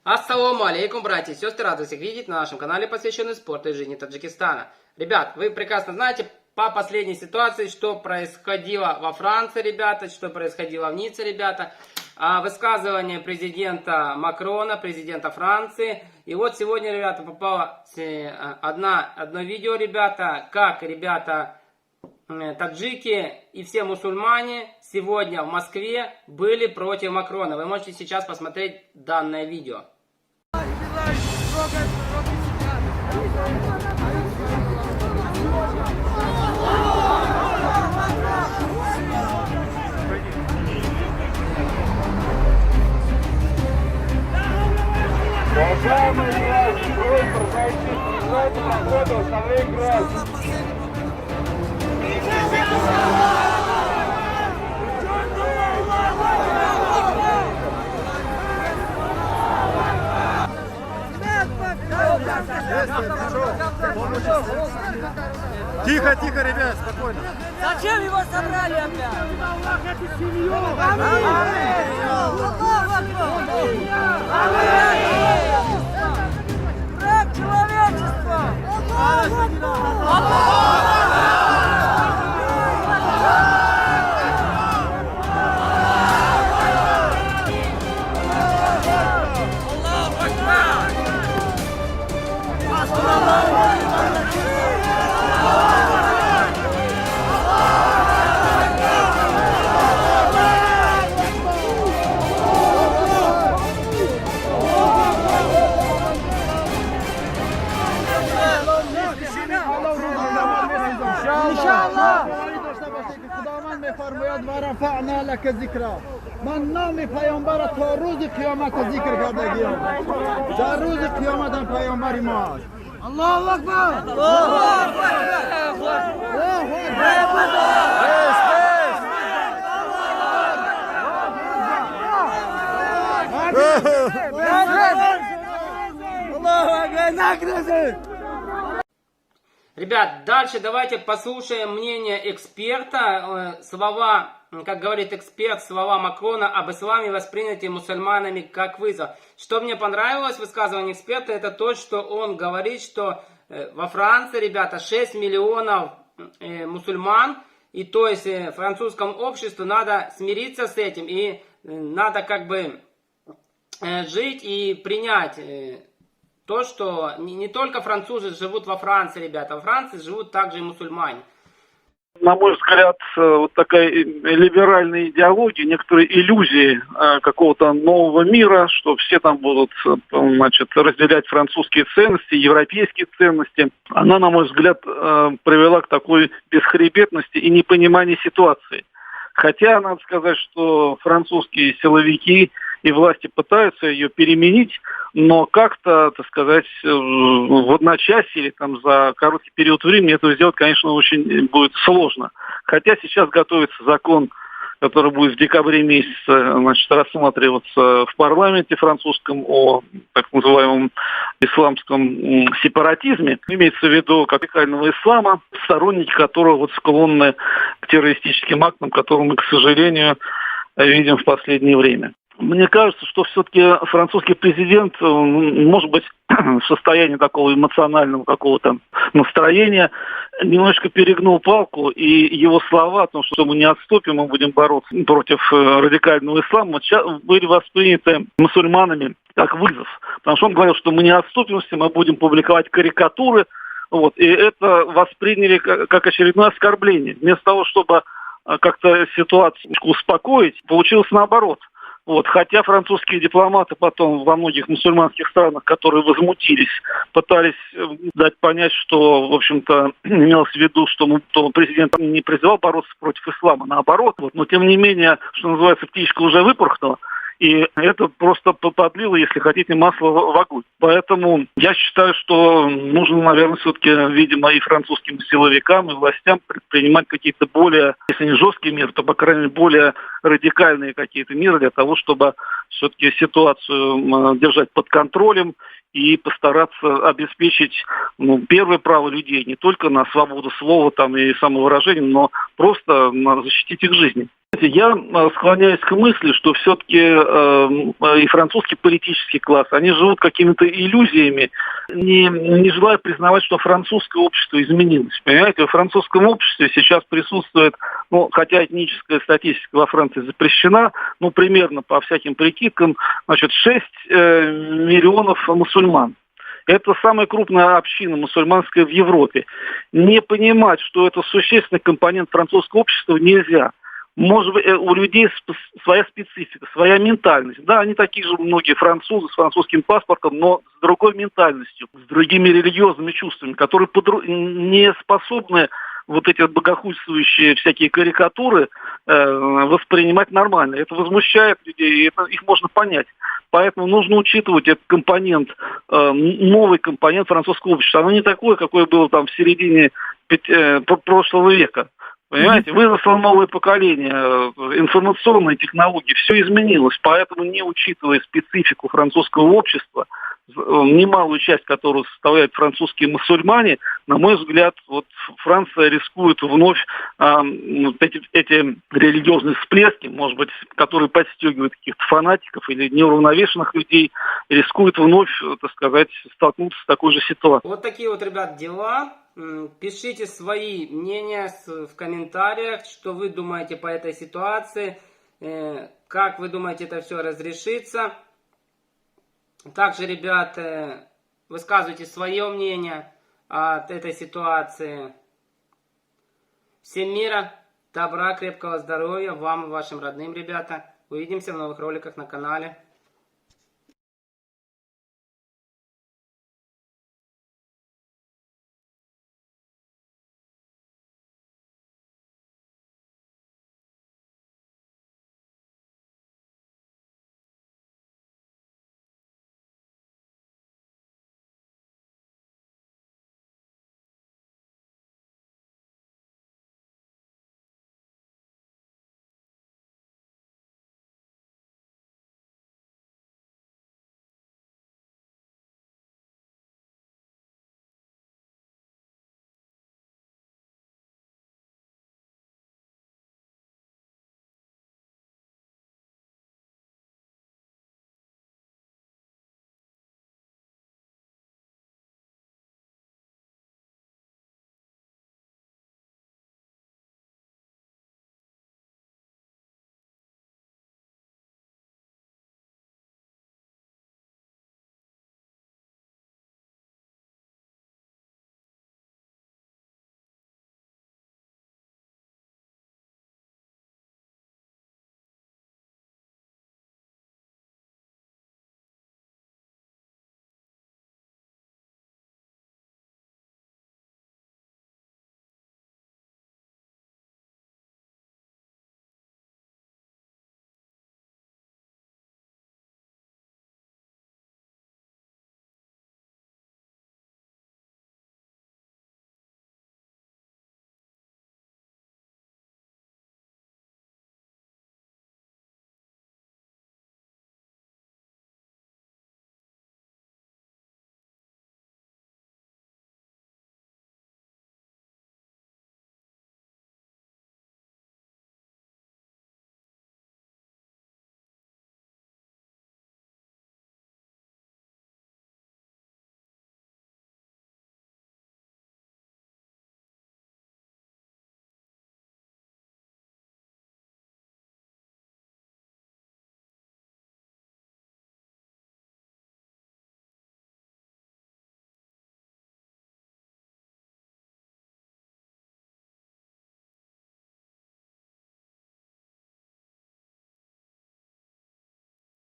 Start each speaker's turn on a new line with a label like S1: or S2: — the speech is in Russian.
S1: Ассаламу алейкум, братья и сестры, рад всех видеть на нашем канале, посвященный спорту и жизни Таджикистана. Ребят, вы прекрасно знаете по последней ситуации, что происходило во Франции, ребята, что происходило в Ницце, ребята. Высказывание президента Макрона, президента Франции. И вот сегодня, ребята, попало одно видео, ребята, как, ребята, таджики и все мусульмане сегодня в Москве были против Макрона. Вы можете сейчас посмотреть данное видео.
S2: Тихо, тихо, ребят, спокойно.
S3: Зачем его собрали опять? Враг человечества!
S2: خداوند می‌فرماید و رفعنا لك ذکرا من نام پیامبر تا روز قیامت ذکر کردگیم در روز قیامت هم پیامبر ما است. الله اکبر الله اکبر.
S1: Ребят, дальше давайте послушаем мнение эксперта. Слова, как говорит эксперт, слова Макрона об исламе восприняты мусульманами как вызов. Что мне понравилось в высказывании эксперта, это то, что он говорит, что во Франции, ребята, 6 миллионов мусульман, и то есть французскому обществу надо смириться с этим, и надо как бы жить и принять то, что не только французы живут во Франции, ребята, во Франции живут также и мусульмане.
S4: На мой взгляд, вот такая либеральная идеология, некоторые иллюзии какого-то нового мира, что все там будут, значит, разделять французские ценности, европейские ценности, она, на мой взгляд, привела к такой бесхребетности и непониманию ситуации. Хотя, надо сказать, что французские силовики и власти пытаются ее переменить, но как-то, так сказать, в одночасье или там за короткий период времени этого сделать, конечно, очень будет сложно. Хотя сейчас готовится закон, который будет в декабре месяце, значит, рассматриваться в парламенте французском о так называемом исламском сепаратизме. Имеется в виду радикального ислама, сторонники которого вот склонны к террористическим актам, которые мы, к сожалению, видим в последнее время. Мне кажется, что все-таки французский президент, может быть, в состоянии такого эмоционального какого-то настроения, немножко перегнул палку, и его слова о том, что мы не отступим, мы будем бороться против радикального ислама, были восприняты мусульманами как вызов. Потому что он говорил, что мы не отступимся, мы будем публиковать карикатуры, вот, и это восприняли как очередное оскорбление. Вместо того, чтобы как-то ситуацию успокоить, получилось наоборот. Вот, хотя французские дипломаты потом во многих мусульманских странах, которые возмутились, пытались дать понять, что, в общем-то, имелось в виду, что президент не призывал бороться против ислама, наоборот. Вот, но, тем не менее, что называется, птичка уже выпорхнула. И это просто подлило, если хотите, масло в огонь. Поэтому я считаю, что нужно, наверное, все-таки, видимо, и французским силовикам, и властям предпринимать какие-то более, если не жесткие меры, то, по крайней мере, более радикальные какие-то меры для того, чтобы все-таки ситуацию держать под контролем и постараться обеспечить первое право людей не только на свободу слова там, и самовыражения, но просто защитить их жизни. Я склоняюсь к мысли, что все-таки и французский политический класс, они живут какими-то иллюзиями, не желая признавать, что французское общество изменилось. Понимаете, в французском обществе сейчас присутствует, хотя этническая статистика во Франции запрещена, примерно по всяким прикидкам, 6 миллионов мусульман. Это самая крупная община мусульманская в Европе. Не понимать, что это существенный компонент французского общества, нельзя. Может быть, у людей своя специфика, своя ментальность. Да, они такие же многие французы с французским паспортом, но с другой ментальностью, с другими религиозными чувствами, которые не способны вот эти богохульствующие всякие карикатуры воспринимать нормально. Это возмущает людей, и их можно понять. Поэтому нужно учитывать этот компонент, новый компонент французского общества. Оно не такое, какое было там в середине прошлого века. Понимаете, выросло новое поколение, информационные технологии, все изменилось, поэтому не учитывая специфику французского общества, немалую часть которого составляют французские мусульмане, на мой взгляд, Франция рискует вновь эти религиозные всплески, может быть, которые подстегивают каких-то фанатиков или неуравновешенных людей, рискует вновь, так сказать, столкнуться с такой же ситуацией.
S1: Вот такие ребят, дела. Пишите свои мнения в комментариях, что вы думаете по этой ситуации, как вы думаете это все разрешится. Также, ребят, высказывайте свое мнение от этой ситуации. Всем мира, добра, крепкого здоровья вам и вашим родным, ребята. Увидимся в новых роликах на канале.